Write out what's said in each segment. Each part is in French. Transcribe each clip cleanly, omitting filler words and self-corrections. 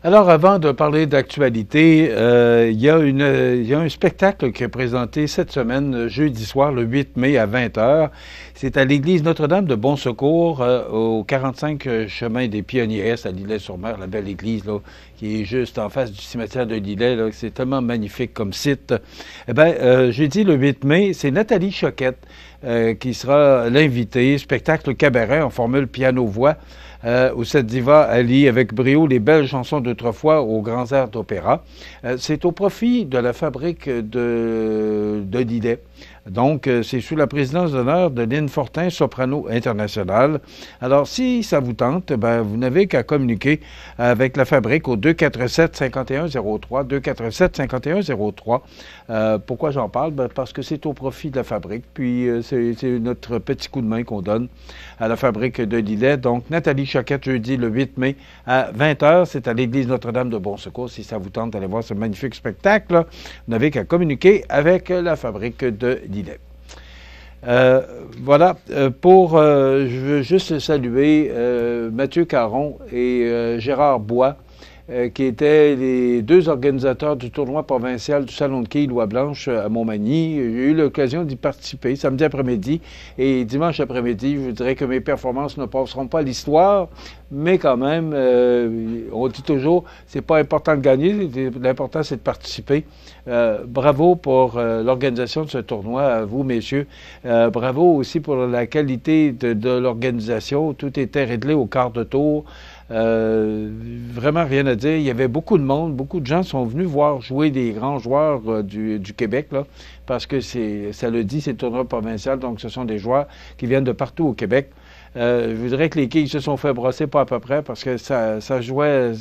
Alors, avant de parler d'actualité, il y a un spectacle qui est présenté cette semaine, jeudi soir, le 8 mai à 20 heures. C'est à l'église Notre-Dame de Bon Secours, au 45 chemin des Pionniers, à Lilley-sur-Mer, la belle église là, qui est juste en face du cimetière de Lilley. Là, c'est tellement magnifique comme site. Eh bien, jeudi le 8 mai, c'est Nathalie Choquette qui sera l'invitée. Spectacle cabaret en formule piano-voix. Où cette diva allie avec brio les belles chansons d'autrefois aux grands airs d'opéra. C'est au profit de la fabrique de Lilley. Donc, c'est sous la présidence d'honneur de Lynne Fortin, soprano internationale. Alors, si ça vous tente, ben, vous n'avez qu'à communiquer avec la fabrique au 247-5103, 247-5103. Pourquoi j'en parle? Ben, parce que c'est au profit de la fabrique. Puis, c'est notre petit coup de main qu'on donne à la fabrique de Lilley. Donc, Nathalie Choquette, jeudi le 8 mai à 20 heures. C'est à l'église Notre-Dame de Bon Secours. Si ça vous tente d'aller voir ce magnifique spectacle, vous n'avez qu'à communiquer avec la fabrique de Lilley. Voilà, je veux juste saluer Mathieu Caron et Gérard Bois, qui étaient les deux organisateurs du tournoi provincial du Salon de quilles Louis-Blanche à Montmagny. J'ai eu l'occasion d'y participer samedi après-midi et dimanche après-midi. Je dirais que mes performances ne passeront pas à l'histoire, mais quand même, on dit toujours, c'est pas important de gagner, l'important c'est de participer. Bravo pour l'organisation de ce tournoi, à vous, messieurs. Bravo aussi pour la qualité de l'organisation. Tout était réglé au quart de tour. Vraiment rien à dire. Il y avait beaucoup de monde. Beaucoup de gens sont venus voir jouer des grands joueurs du Québec, là, parce que ça le dit, c'est le tournoi provincial, donc ce sont des joueurs qui viennent de partout au Québec. Je voudrais que les quilles se sont fait brosser pas à peu près parce que ça jouait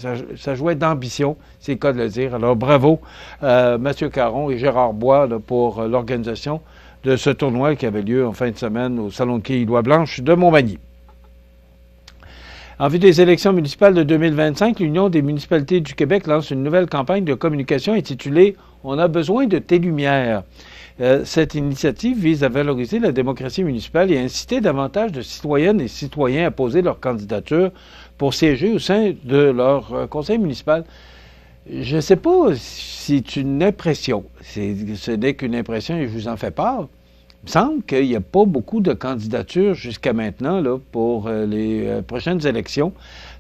d'ambition, c'est le cas de le dire. Alors bravo Mathieu Caron et Gérard Bois là, pour l'organisation de ce tournoi qui avait lieu en fin de semaine au Salon de quilles Louis-Blanche de Montmagny. En vue des élections municipales de 2025, l'Union des municipalités du Québec lance une nouvelle campagne de communication intitulée « On a besoin de tes lumières ». Cette initiative vise à valoriser la démocratie municipale et à inciter davantage de citoyennes et citoyens à poser leur candidature pour siéger au sein de leur conseil municipal. Je ne sais pas si c'est une impression. Ce n'est qu'une impression et je vous en fais part. Il me semble qu'il n'y a pas beaucoup de candidatures jusqu'à maintenant là, pour les prochaines élections.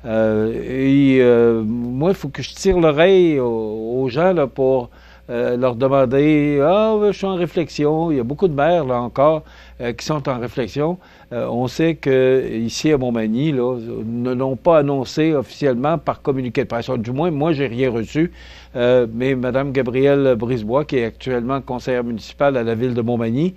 Moi, il faut que je tire l'oreille aux gens là, pour leur demander « Ah, je suis en réflexion ». Il y a beaucoup de maires, là encore, qui sont en réflexion. On sait qu'ici, à Montmagny, là, ne l'ont pas annoncé officiellement par communiqué de presse. Du moins, moi, j'ai rien reçu. Mais Mme Gabrielle Brisebois, qui est actuellement conseillère municipale à la ville de Montmagny,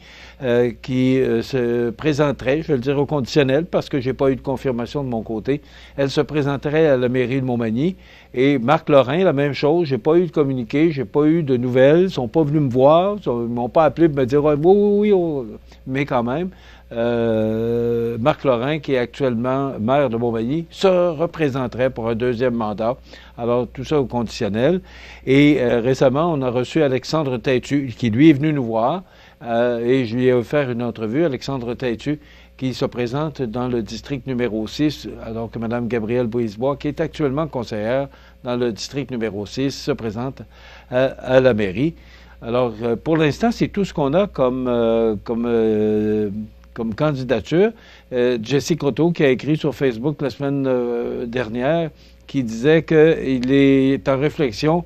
qui se présenterait, je vais le dire au conditionnel, parce que j'ai pas eu de confirmation de mon côté, elle se présenterait à la mairie de Montmagny. Et Marc Lorrain, la même chose, j'ai pas eu de communiqué, j'ai pas eu de nouvelles, ils sont pas venus me voir, ils m'ont pas appelé pour me dire oui, oui, oui, mais quand même. Marc Lorrain, qui est actuellement maire de Montmagny, se représenterait pour un deuxième mandat. Alors, tout ça au conditionnel. Et récemment, on a reçu Alexandre Têtu, qui lui est venu nous voir, et je lui ai offert une entrevue. Alexandre Têtu, qui se présente dans le district numéro 6, alors que Mme Gabrielle Brisebois, qui est actuellement conseillère dans le district numéro 6, se présente à la mairie. Alors, pour l'instant, c'est tout ce qu'on a comme candidature. Jessie Croteau, qui a écrit sur Facebook la semaine dernière, qui disait qu'il est en réflexion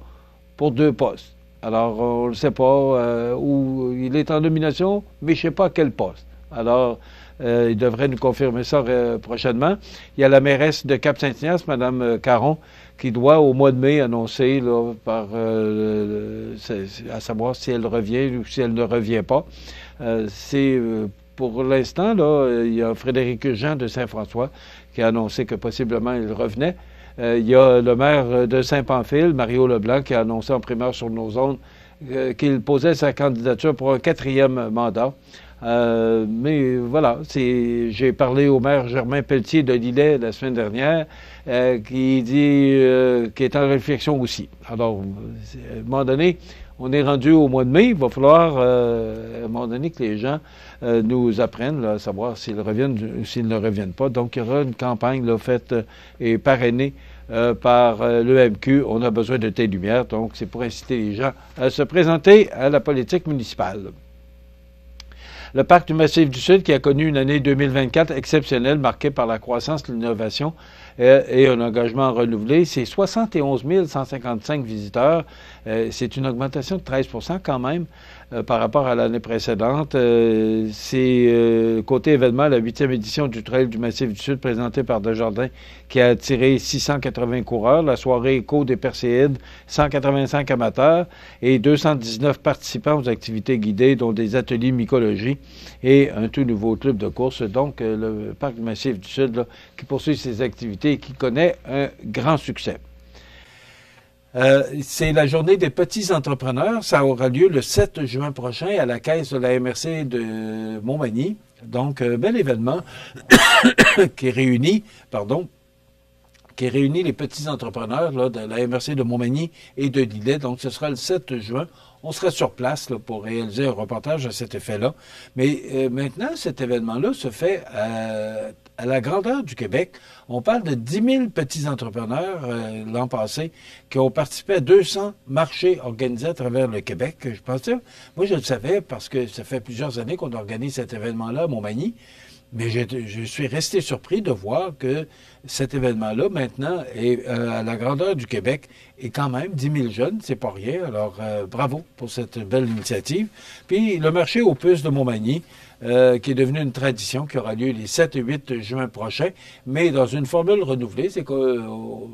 pour 2 postes. Alors, on ne sait pas où il est en nomination, mais je ne sais pas à quel poste. Alors, il devrait nous confirmer ça prochainement. Il y a la mairesse de Cap-Saint-Ignace, Mme Caron, qui doit au mois de mai annoncer là, à savoir si elle revient ou si elle ne revient pas. Pour l'instant, là, il y a Frédéric Jean de Saint-François qui a annoncé que possiblement il revenait. Il y a le maire de Saint-Pamphile, Mario Leblanc, qui a annoncé en primeur sur nos zones qu'il posait sa candidature pour un 4e mandat. Mais voilà, j'ai parlé au maire Germain Pelletier de Lilley la semaine dernière, qui dit qu'il est en réflexion aussi. Alors, à un moment donné, on est rendu au mois de mai, il va falloir, à un moment donné, que les gens nous apprennent là, à savoir s'ils reviennent ou s'ils ne reviennent pas. Donc, il y aura une campagne là, faite et parrainée par l'EMQ. On a besoin de tes lumières, donc c'est pour inciter les gens à se présenter à la politique municipale. Le parc du Massif du Sud qui a connu une année 2024 exceptionnelle marquée par la croissance, l'innovation et un engagement renouvelé. C'est 71 155 visiteurs. C'est une augmentation de 13 quand même par rapport à l'année précédente. C'est côté événement, la 8e édition du Trail du Massif du Sud présentée par Desjardins qui a attiré 680 coureurs. La soirée éco des Perséides, 185 amateurs et 219 participants aux activités guidées, dont des ateliers mycologie et un tout nouveau club de course. Donc, le parc du Massif du Sud là, qui poursuit ses activités et qui connaît un grand succès. C'est la journée des petits entrepreneurs. Ça aura lieu le 7 juin prochain à la caisse de la MRC de Montmagny. Donc, bel événement qui réunit les petits entrepreneurs là, de la MRC de Montmagny et de Lillet. Donc, ce sera le 7 juin. On sera sur place là, pour réaliser un reportage à cet effet-là. Mais maintenant, cet événement-là se fait à la grandeur du Québec. On parle de 10 000 petits entrepreneurs l'an passé qui ont participé à 200 marchés organisés à travers le Québec. Je pensais, moi je le savais parce que ça fait plusieurs années qu'on organise cet événement-là à Montmagny. Mais je suis resté surpris de voir que cet événement-là, maintenant, est à la grandeur du Québec, et quand même 10 000 jeunes, c'est pas rien. Alors, bravo pour cette belle initiative. Puis, le marché aux puces de Montmagny, qui est devenu une tradition, qui aura lieu les 7 et 8 juin prochains, mais dans une formule renouvelée, c'est qu'on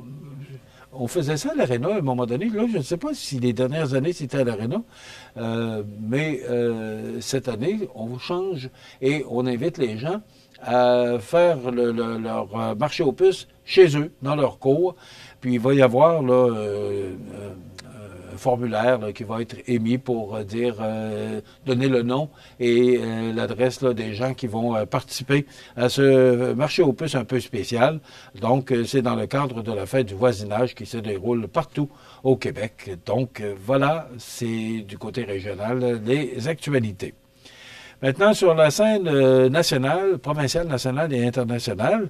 faisait ça à l'Arena à un moment donné. Là, je ne sais pas si les dernières années, c'était à l'Arena, mais cette année, on change et on invite les gens à faire leur marché aux puces chez eux, dans leur cours. Puis il va y avoir là, un formulaire là, qui va être émis pour donner le nom et l'adresse là, des gens qui vont participer à ce marché aux puces un peu spécial. Donc, c'est dans le cadre de la fête du voisinage qui se déroule partout au Québec. Donc, voilà, c'est du côté régional les actualités. Maintenant, sur la scène nationale, provinciale, nationale et internationale,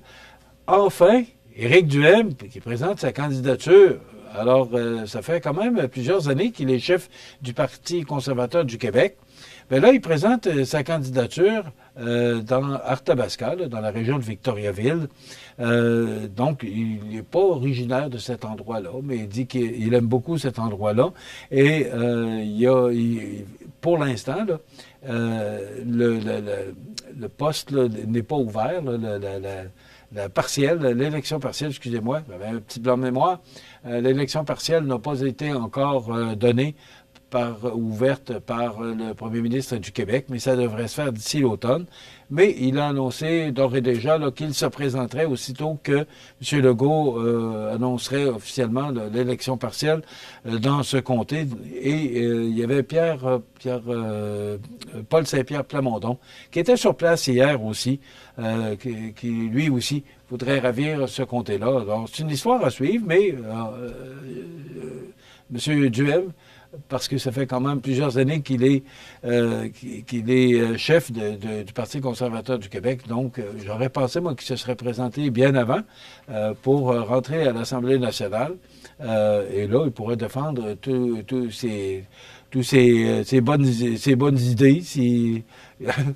enfin, Éric Duhem, qui présente sa candidature. Alors, ça fait quand même plusieurs années qu'il est chef du Parti conservateur du Québec. Mais là, il présente sa candidature dans Arthabasca, là, dans la région de Victoriaville. Donc, il n'est pas originaire de cet endroit-là, mais il dit qu'il aime beaucoup cet endroit-là. Et pour l'instant, là, le poste n'est pas ouvert, là, l'élection partielle, excusez-moi, j'avais un petit blanc de mémoire, l'élection partielle n'a pas été encore donnée ouverte par le premier ministre du Québec, mais ça devrait se faire d'ici l'automne. Mais il a annoncé d'ores et déjà qu'il se présenterait aussitôt que M. Legault annoncerait officiellement l'élection partielle dans ce comté. Et il y avait Paul Saint-Pierre Plamondon, qui était sur place hier aussi, qui lui aussi voudrait ravir ce comté-là. Alors, c'est une histoire à suivre, mais M. Duhem, parce que ça fait quand même plusieurs années qu'il est chef du Parti conservateur du Québec. Donc, j'aurais pensé, moi, qu'il se serait présenté bien avant pour rentrer à l'Assemblée nationale. Et là, il pourrait défendre toutes ses bonnes idées,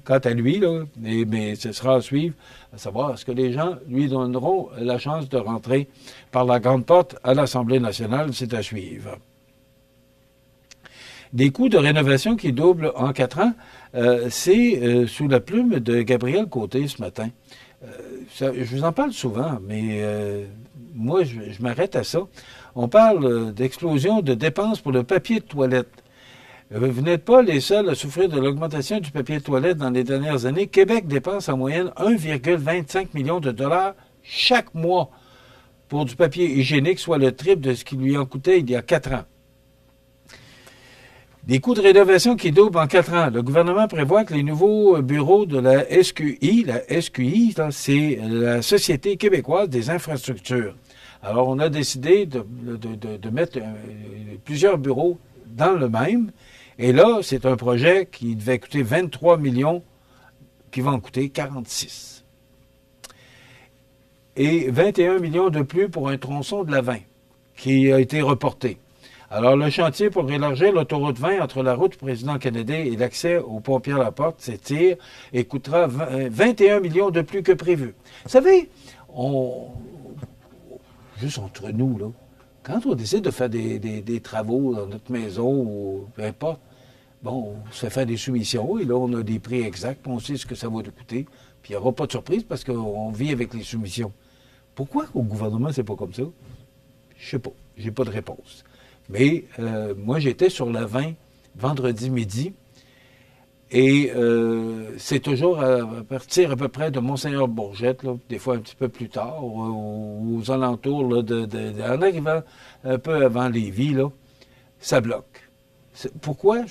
quant à lui, là. Mais ce sera à suivre, à savoir, est-ce que les gens lui donneront la chance de rentrer par la grande porte à l'Assemblée nationale? C'est à suivre. Des coûts de rénovation qui doublent en 4 ans, c'est sous la plume de Gabriel Côté ce matin. Je vous en parle souvent, mais moi, je m'arrête à ça. On parle d'explosion de dépenses pour le papier de toilette. Vous n'êtes pas les seuls à souffrir de l'augmentation du papier de toilette dans les dernières années. Québec dépense en moyenne 1,25 million de dollars chaque mois pour du papier hygiénique, soit le triple de ce qui lui en coûtait il y a 4 ans. Des coûts de rénovation qui doublent en 4 ans. Le gouvernement prévoit que les nouveaux bureaux de la SQI, c'est la Société québécoise des infrastructures. Alors, on a décidé de mettre plusieurs bureaux dans le même. Et là, c'est un projet qui devait coûter 23 millions, qui va en coûter 46. et 21 millions de plus pour un tronçon de la 20 qui a été reporté. Alors, le chantier pour élargir l'autoroute 20 entre la route Président Kennedy et l'accès au pont Pierre-Laporte s'étire et coûtera 21 millions de plus que prévu. Vous savez, juste entre nous, là, quand on décide de faire des travaux dans notre maison ou peu importe, bon, on se fait faire des soumissions et là, on a des prix exacts, on sait ce que ça va nous coûter, puis il n'y aura pas de surprise parce qu'on vit avec les soumissions. Pourquoi au gouvernement, c'est pas comme ça? Je sais pas, j'ai pas de réponse. Mais moi, j'étais sur la 20 vendredi midi et c'est toujours à partir à peu près de Monseigneur-Bourgette, là, des fois un petit peu plus tard, aux alentours, là, en arrivant un peu avant Lévis, là, ça bloque. Pourquoi?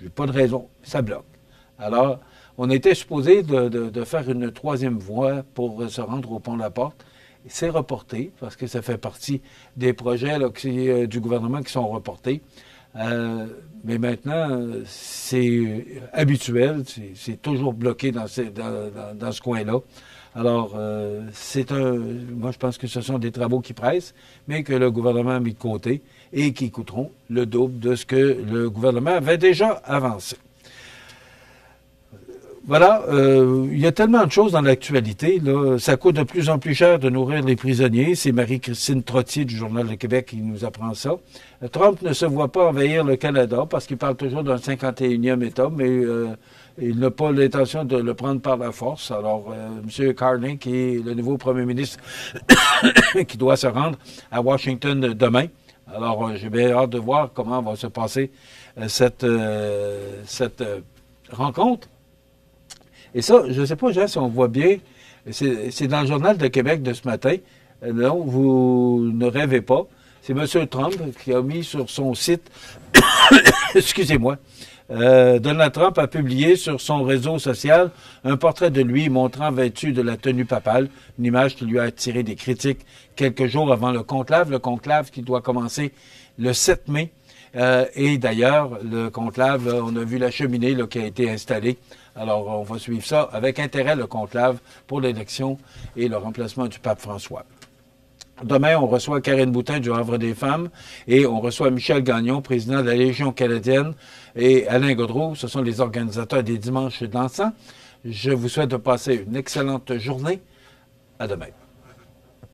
J'ai pas de raison. Ça bloque. Alors, on était supposé de faire une troisième voie pour se rendre au pont Laporte. C'est reporté, parce que ça fait partie des projets là, du gouvernement qui sont reportés. Mais maintenant, c'est habituel, c'est toujours bloqué dans ce coin-là. Alors, moi je pense que ce sont des travaux qui pressent, mais que le gouvernement a mis de côté et qui coûteront le double de ce que le gouvernement avait déjà avancé. Voilà, il y a tellement de choses dans l'actualité. Là, ça coûte de plus en plus cher de nourrir les prisonniers. C'est Marie-Christine Trottier du Journal de Québec qui nous apprend ça. Trump ne se voit pas envahir le Canada parce qu'il parle toujours d'un 51e État, mais il n'a pas l'intention de le prendre par la force. Alors, M. Carney, qui est le nouveau premier ministre, qui doit se rendre à Washington demain. Alors, j'ai bien hâte de voir comment va se passer cette rencontre. Et ça, je ne sais pas, Jean, si on voit bien, c'est dans le Journal de Québec de ce matin. Non, vous ne rêvez pas. C'est M. Trump qui a mis sur son site, excusez-moi, Donald Trump a publié sur son réseau social un portrait de lui montrant vêtu de la tenue papale, une image qui lui a attiré des critiques quelques jours avant le conclave qui doit commencer le 7 mai. Et d'ailleurs, le conclave, on a vu la cheminée là, qui a été installée. Alors, on va suivre ça avec intérêt, le conclave, pour l'élection et le remplacement du pape François. Demain, on reçoit Karine Boutin du Havre des Femmes et on reçoit Michel Gagnon, président de la Légion canadienne, et Alain Godreau. Ce sont les organisateurs des Dimanches dansants. Je vous souhaite de passer une excellente journée. À demain.